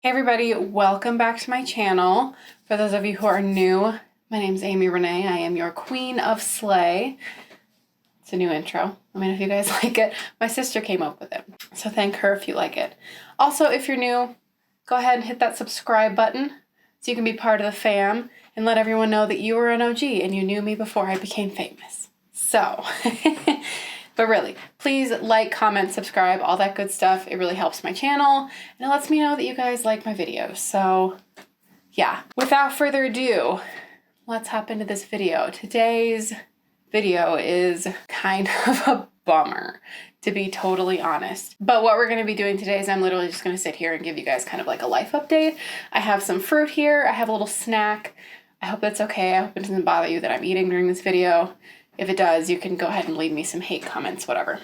Hey everybody, welcome back to my channel. For those of you who are new, my name is Amy Renee. I am your queen of slay. It's a new intro. Let me know if you guys like it. My sister came up with it, so thank her if you like it. Also, if you're new, go ahead and hit that subscribe button so you can be part of the fam and let everyone know that you were an OG and you knew me before I became famous. So, but really, please like, comment, subscribe, all that good stuff. It really helps my channel and it lets me know that you guys like my videos. So yeah, without further ado, let's hop into this video. Today's video is kind of a bummer, to be totally honest. But what we're gonna be doing today is I'm literally just gonna sit here and give you guys kind of like a life update. I have some fruit here. I have a little snack. I hope that's okay. I hope it doesn't bother you that I'm eating during this video. If it does, you can go ahead and leave me some hate comments, whatever.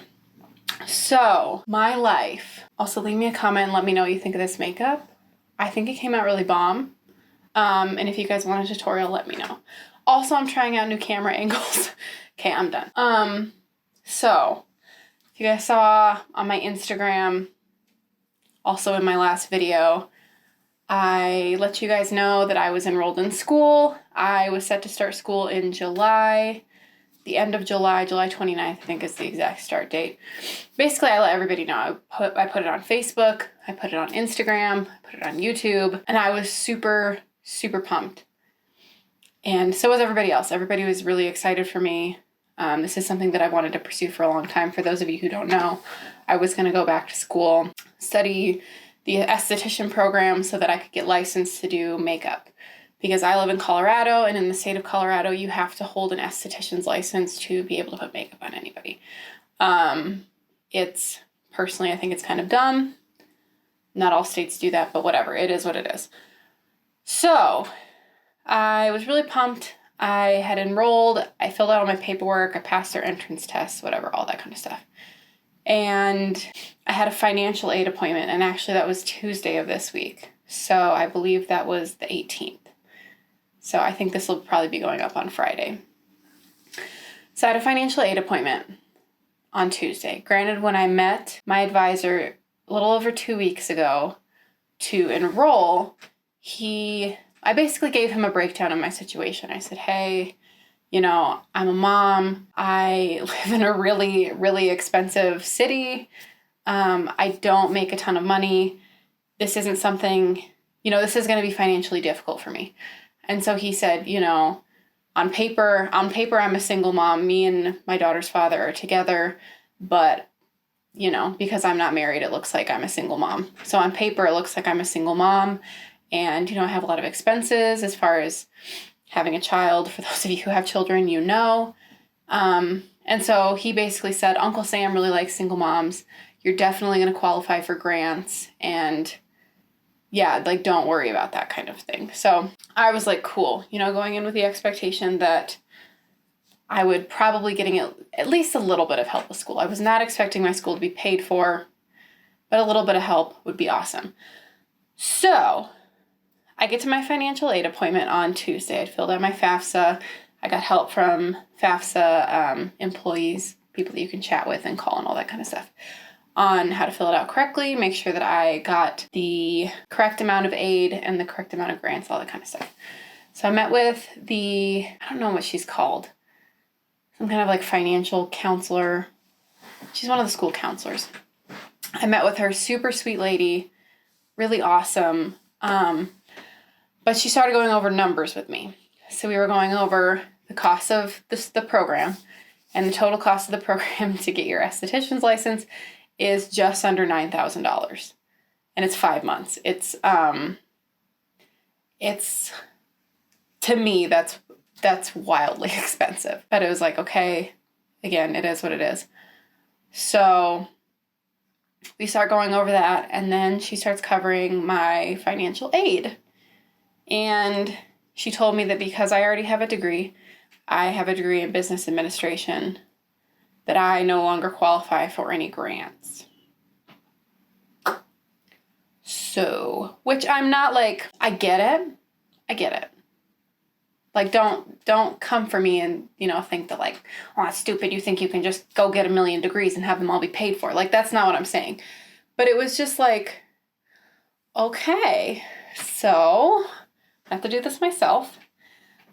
So, my life. Also, leave me a comment and let me know what you think of this makeup. I think it came out really bomb. And if you guys want a tutorial, let me know. Also, I'm trying out new camera angles. Okay, I'm done. So, if you guys saw on my Instagram, also in my last video, I let you guys know that I was enrolled in school. I was set to start school in July. The end of July, July 29th, I think is the exact start date. Basically, I let everybody know. I put it on Facebook, I put it on Instagram, I put it on YouTube, and I was super, super pumped. And so was everybody else. Everybody was really excited for me. This is something that I wanted to pursue for a long time. For those of you who don't know, I was going to go back to school, study the esthetician program so that I could get licensed to do makeup. Because I live in Colorado, and in the state of Colorado, you have to hold an esthetician's license to be able to put makeup on anybody. Personally, I think it's kind of dumb. Not all states do that, but whatever. It is what it is. So, I was really pumped. I had enrolled. I filled out all my paperwork. I passed their entrance tests, whatever, all that kind of stuff. And I had a financial aid appointment, and actually that was Tuesday of this week. So, I believe that was the 18th. So I think this will probably be going up on Friday. So I had a financial aid appointment on Tuesday. Granted, when I met my advisor a little over 2 weeks ago to enroll, I basically gave him a breakdown of my situation. I said, hey, I'm a mom. I live in a really, really expensive city. I don't make a ton of money. This isn't something, this is going to be financially difficult for me. And so he said, on paper, I'm a single mom. Me and my daughter's father are together, but, because I'm not married, it looks like I'm a single mom. So on paper, it looks like I'm a single mom. And, I have a lot of expenses as far as having a child. For those of you who have children, And so he basically said, Uncle Sam really likes single moms. You're definitely going to qualify for grants. And yeah, don't worry about that kind of thing. So I was like, cool, going in with the expectation that I would probably getting at least a little bit of help with school. I was not expecting my school to be paid for, but a little bit of help would be awesome. So I get to my financial aid appointment on Tuesday. I filled out my FAFSA. I got help from FAFSA employees, people that you can chat with and call and all that kind of stuff, on how to fill it out correctly, make sure that I got the correct amount of aid and the correct amount of grants, all that kind of stuff. So I met with I don't know what she's called, some kind of financial counselor. She's one of the school counselors. I met with her, super sweet lady, really awesome. But she started going over numbers with me. So we were going over the cost of the program, and the total cost of the program to get your esthetician's license is just under $9,000, and it's 5 months. It's to me, that's wildly expensive, but it was like, okay, again, it is what it is. So we start going over that, and then she starts covering my financial aid, and she told me that because I already have a degree, I have a degree in business administration, that I no longer qualify for any grants. So, which I'm not I get it. Don't come for me and, think that oh, that's stupid. You think you can just go get 1 million degrees and have them all be paid for. That's not what I'm saying. But it was just okay, so I have to do this myself.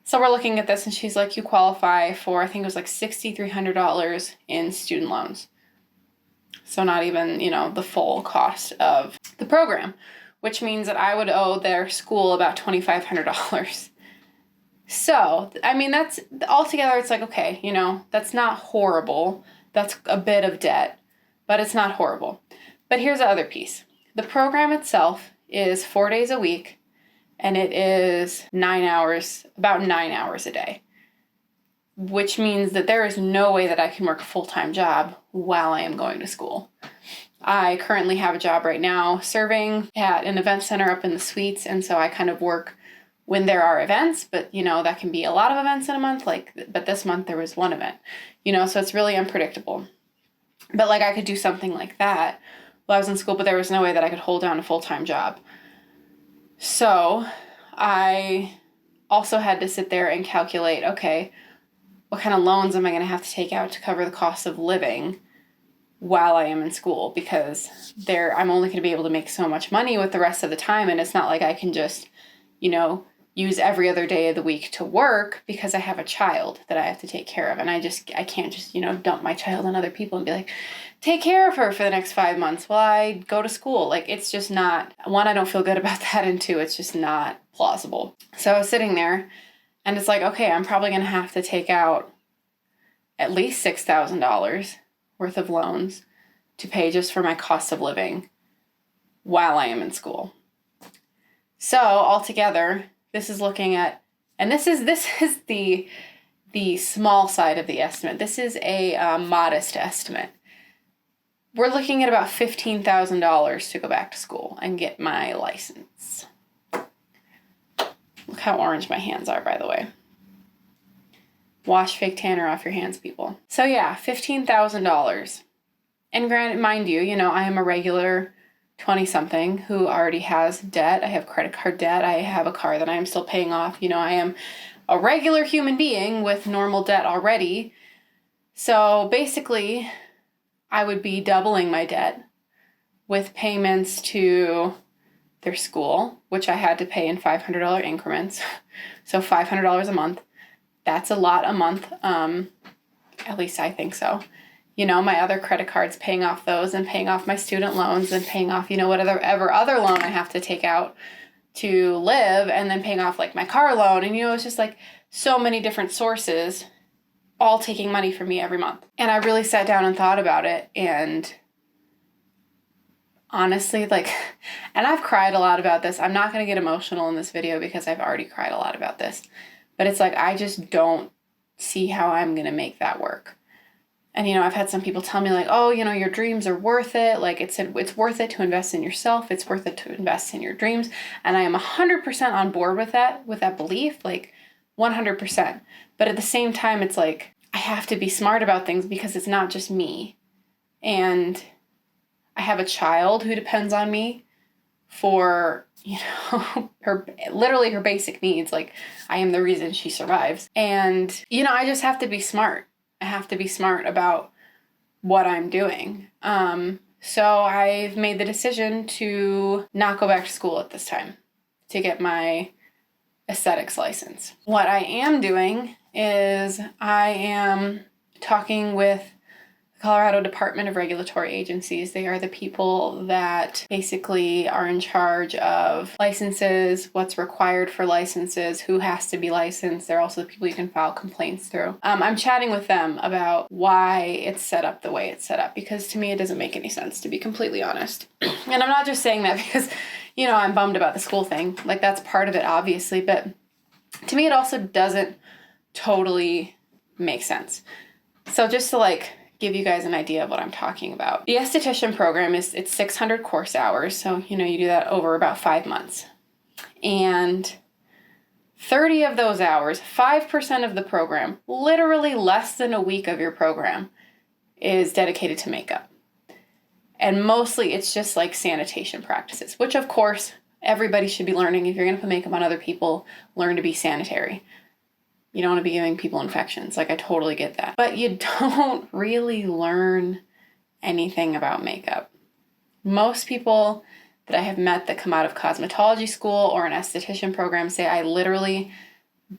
So we're looking at this and she's like, you qualify for, I think it was like $6,300 in student loans. So not even, the full cost of the program, which means that I would owe their school about $2,500. So, I mean, that's altogether, it's like, okay, that's not horrible. That's a bit of debt, but it's not horrible. But here's the other piece. The program itself is 4 days a week, and it is about 9 hours a day, which means that there is no way that I can work a full-time job while I am going to school. I currently have a job right now serving at an event center up in the Suites, and so I kind of work when there are events, but that can be a lot of events in a month, but this month there was one event, so it's really unpredictable. But I could do something like that while I was in school, but there was no way that I could hold down a full-time job. So I also had to sit there and calculate, okay, what kind of loans am I going to have to take out to cover the cost of living while I am in school? Because I'm only going to be able to make so much money with the rest of the time, and it's not like I can just, use every other day of the week to work because I have a child that I have to take care of. And I can't just, dump my child on other people and be like, take care of her for the next 5 months while I go to school. It's just not, one, I don't feel good about that, and two, it's just not plausible. So I was sitting there and it's like, okay, I'm probably going to have to take out at least $6,000 worth of loans to pay just for my cost of living while I am in school. So altogether, this is looking at, and this is the small side of the estimate. This is a modest estimate. We're looking at about $15,000 to go back to school and get my license. Look how orange my hands are, by the way. Wash fake tanner off your hands, people. So yeah, $15,000. And granted, mind you, I am a regular 20-something who already has debt. I have credit card debt. I have a car that I am still paying off. I am a regular human being with normal debt already. So basically, I would be doubling my debt with payments to their school, which I had to pay in $500 increments. So $500 a month. That's a lot a month. At least I think so. My other credit cards, paying off those and paying off my student loans and paying off, whatever other loan I have to take out to live, and then paying off my car loan. And, it's just so many different sources all taking money from me every month. And I really sat down and thought about it. And honestly, and I've cried a lot about this. I'm not going to get emotional in this video because I've already cried a lot about this. But it's I just don't see how I'm going to make that work. And, I've had some people tell me oh, your dreams are worth it. It's worth it to invest in yourself. It's worth it to invest in your dreams. And I am 100% on board with that belief, 100%. But at the same time, it's I have to be smart about things because it's not just me. And I have a child who depends on me for, her basic needs. I am the reason she survives. And, I just have to be smart. I have to be smart about what I'm doing. So I've made the decision to not go back to school at this time to get my aesthetics license. What I am doing is I am talking with the Colorado Department of Regulatory Agencies. They are the people that basically are in charge of licenses, what's required for licenses, who has to be licensed. They're also the people you can file complaints through. I'm chatting with them about why it's set up the way it's set up, because to me it doesn't make any sense, to be completely honest. And I'm not just saying that because, I'm bummed about the school thing. That's part of it, obviously, but to me it also doesn't totally make sense. So just to give you guys an idea of what I'm talking about. The esthetician program it's 600 course hours. So, you do that over about 5 months. And 30 of those hours, 5% of the program, literally less than a week of your program, is dedicated to makeup. And mostly it's just sanitation practices, which of course everybody should be learning. If you're going to put makeup on other people, learn to be sanitary. You don't want to be giving people infections. I totally get that. But you don't really learn anything about makeup. Most people that I have met that come out of cosmetology school or an esthetician program say I literally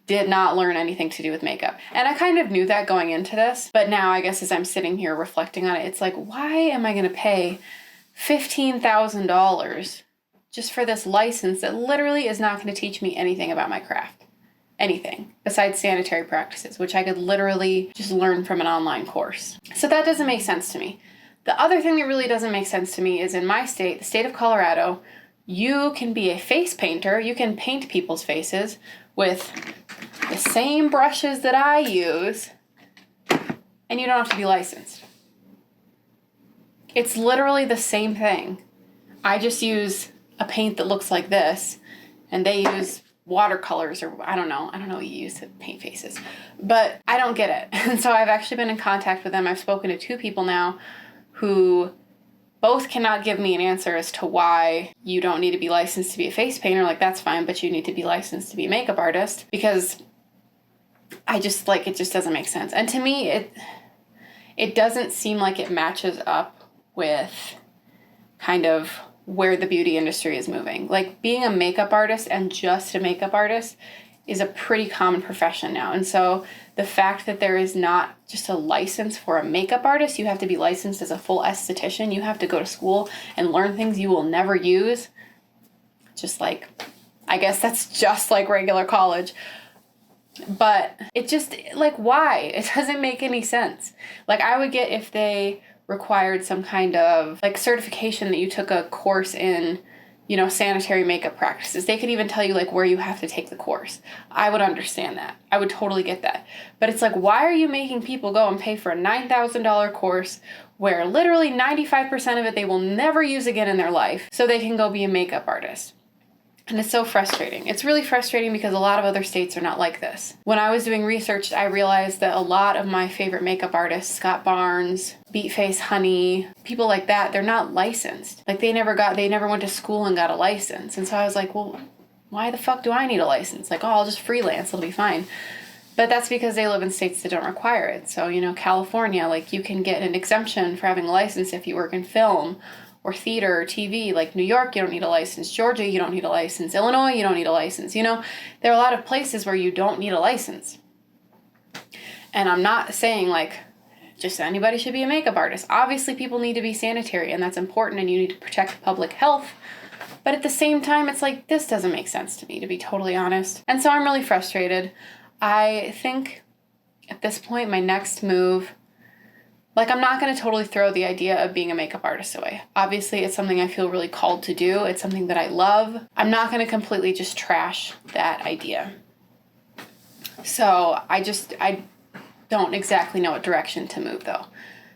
did not learn anything to do with makeup. And I kind of knew that going into this, but now I guess as I'm sitting here reflecting on it, it's like, why am I going to pay $15,000 just for this license that literally is not going to teach me anything about my craft? Anything besides sanitary practices, which I could literally just learn from an online course. So that doesn't make sense to me. The other thing that really doesn't make sense to me is in my state, the state of Colorado, you can be a face painter. You can paint people's faces with the same brushes that I use, and you don't have to be licensed. It's literally the same thing. I just use a paint that looks like this, and they use watercolors, or I don't know what you use to paint faces, but I don't get it. And so I've actually been in contact with them. I've spoken to 2 people now who both cannot give me an answer as to why you don't need to be licensed to be a face painter. Like, that's fine, but you need to be licensed to be a makeup artist, because I just, like, it just doesn't make sense. And to me, it doesn't seem like it matches up with kind of where the beauty industry is moving. Like, being a makeup artist and just a makeup artist is a pretty common profession now. And so the fact that there is not just a license for a makeup artist, you have to be licensed as a full esthetician, you have to go to school and learn things you will never use. Just like, I guess that's just like regular college. But it just, like, why? It doesn't make any sense. Like, I would get if they required some kind of, like, certification that you took a course in, you know, sanitary makeup practices. They could even tell you, like, where you have to take the course. I would understand that. I would totally get that. But it's like, why are you making people go and pay for a $9,000 course where literally 95% of it they will never use again in their life so they can go be a makeup artist? And it's so frustrating. It's really frustrating because a lot of other states are not like this. When I was doing research, I realized that a lot of my favorite makeup artists, Scott Barnes, Beat Face Honey, people like that, they're not licensed. Like, they never went to school and got a license. And so I was like, well, why the fuck do I need a license? Like, oh, I'll just freelance, it'll be fine. But that's because they live in states that don't require it. So, you know, California, like, you can get an exemption for having a license if you work in film or theater or TV. Like, New York, you don't need a license. Georgia, you don't need a license. Illinois, you don't need a license. You know, there are a lot of places where you don't need a license. And I'm not saying, like, just anybody should be a makeup artist. Obviously, people need to be sanitary, and that's important, and you need to protect public health. But at the same time, it's like, this doesn't make sense to me, to be totally honest. And so I'm really frustrated. I think at this point, my next move, like, I'm not going to totally throw the idea of being a makeup artist away. Obviously, it's something I feel really called to do. It's something that I love. I'm not going to completely just trash that idea. So I don't exactly know what direction to move, though.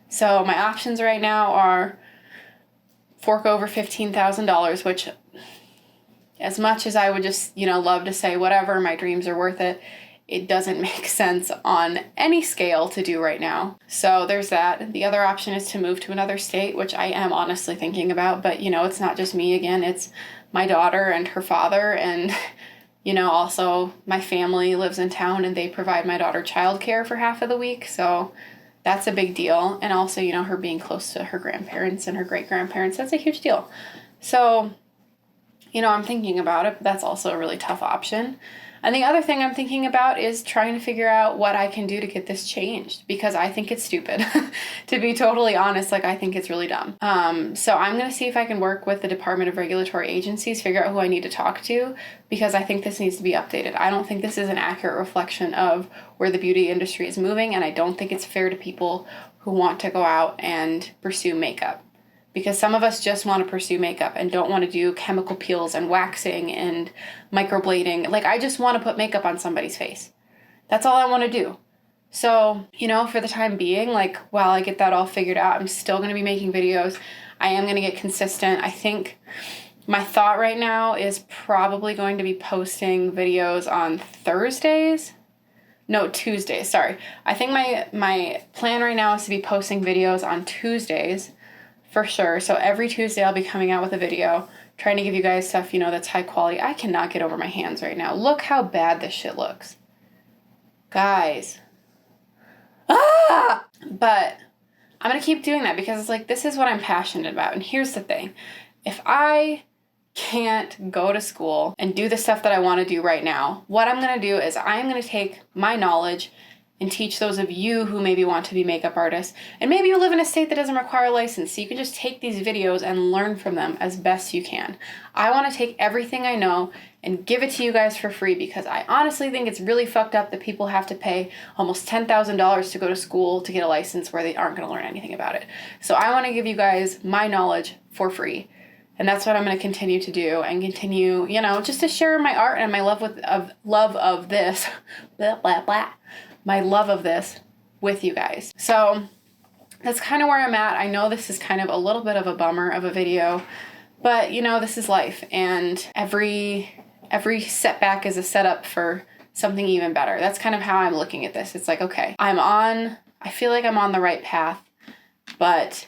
So my options right now are fork over $15,000, which, as much as I would just, you know, love to say whatever, my dreams are worth it, it doesn't make sense on any scale to do right now. So there's that. The other option is to move to another state, which I am honestly thinking about. But, you know, it's not just me again. It's my daughter and her father. And, you know, also my family lives in town and they provide my daughter childcare for half of the week. So that's a big deal. And also, you know, her being close to her grandparents and her great-grandparents, that's a huge deal. So, you know, I'm thinking about it, but that's also a really tough option. And the other thing I'm thinking about is trying to figure out what I can do to get this changed, because I think it's stupid. To be totally honest, like, I think it's really dumb. So I'm going to see if I can work with the Department of Regulatory Agencies, figure out who I need to talk to, because I think this needs to be updated. I don't think this is an accurate reflection of where the beauty industry is moving, and I don't think it's fair to people who want to go out and pursue makeup. Because some of us just want to pursue makeup and don't want to do chemical peels and waxing and microblading. Like, I just want to put makeup on somebody's face. That's all I want to do. So, you know, for the time being, like, while I get that all figured out, I'm still going to be making videos. I am going to get consistent. I think my thought right now is probably going to be posting videos on Tuesdays. Sorry. I think my plan right now is to be posting videos on Tuesdays. For sure. So every Tuesday I'll be coming out with a video, trying to give you guys stuff, you know, that's high quality. I cannot get over my hands right now. Look how bad this shit looks. Guys. Ah! But I'm going to keep doing that because it's like, this is what I'm passionate about. And here's the thing. If I can't go to school and do the stuff that I want to do right now, what I'm going to do is I'm going to take my knowledge and teach those of you who maybe want to be makeup artists. And maybe you live in a state that doesn't require a license, so you can just take these videos and learn from them as best you can. I want to take everything I know and give it to you guys for free, because I honestly think it's really fucked up that people have to pay almost $10,000 to go to school to get a license where they aren't going to learn anything about it. So I want to give you guys my knowledge for free. And that's what I'm going to continue to do, and continue, you know, just to share my art and my love of this, blah, blah, blah, my love of this with you guys. So that's kind of where I'm at. I know this is kind of a little bit of a bummer of a video, but you know, this is life, and every setback is a setup for something even better. That's kind of how I'm looking at this. It's like, okay, I feel like I'm on the right path, but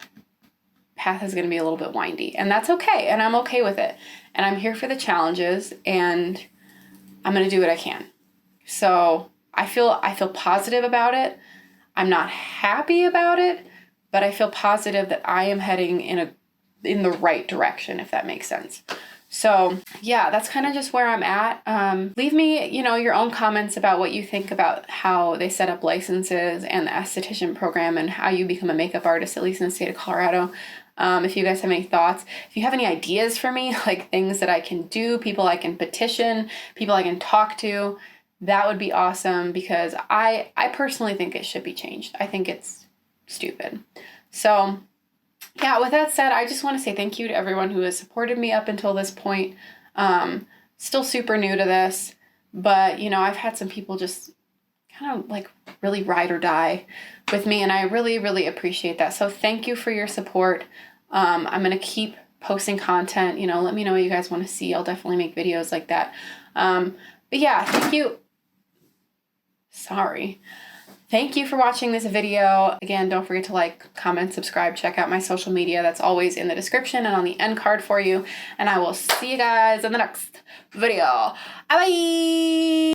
path is going to be a little bit windy, and that's okay. And I'm okay with it. And I'm here for the challenges, and I'm going to do what I can. So I feel positive about it. I'm not happy about it, but I feel positive that I am heading in the right direction, if that makes sense. So yeah, that's kind of just where I'm at. Leave me, you know, your own comments about what you think about how they set up licenses and the esthetician program and how you become a makeup artist, at least in the state of Colorado. If you guys have any thoughts, if you have any ideas for me, like things that I can do, people I can petition, people I can talk to, that would be awesome, because I personally think it should be changed. I think it's stupid. So yeah, with that said, I just want to say thank you to everyone who has supported me up until this point. Still super new to this, but you know, I've had some people just kind of like really ride or die with me, and I really, really appreciate that. So thank you for your support. I'm going to keep posting content. You know, let me know what you guys want to see. I'll definitely make videos like that. But yeah, thank you. Thank you for watching this video. Again, don't forget to like, comment, subscribe, check out my social media. That's always in the description and on the end card for you. And I will see you guys in the next video. Bye-bye!